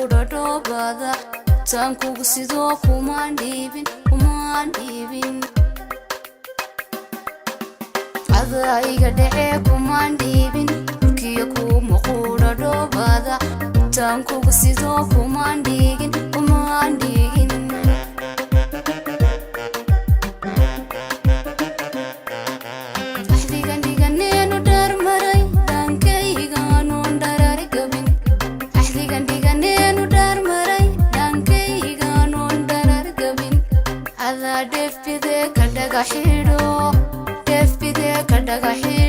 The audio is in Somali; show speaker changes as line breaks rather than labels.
quudha dhoobada taan kugu sidoo kumaan dhiibin adaa iga dhacee kumaan dhiibin dhulkiya kuma quudha dhoobada taan kugu sidoo kumaan dhiigin Def bide ka dhagaxiidho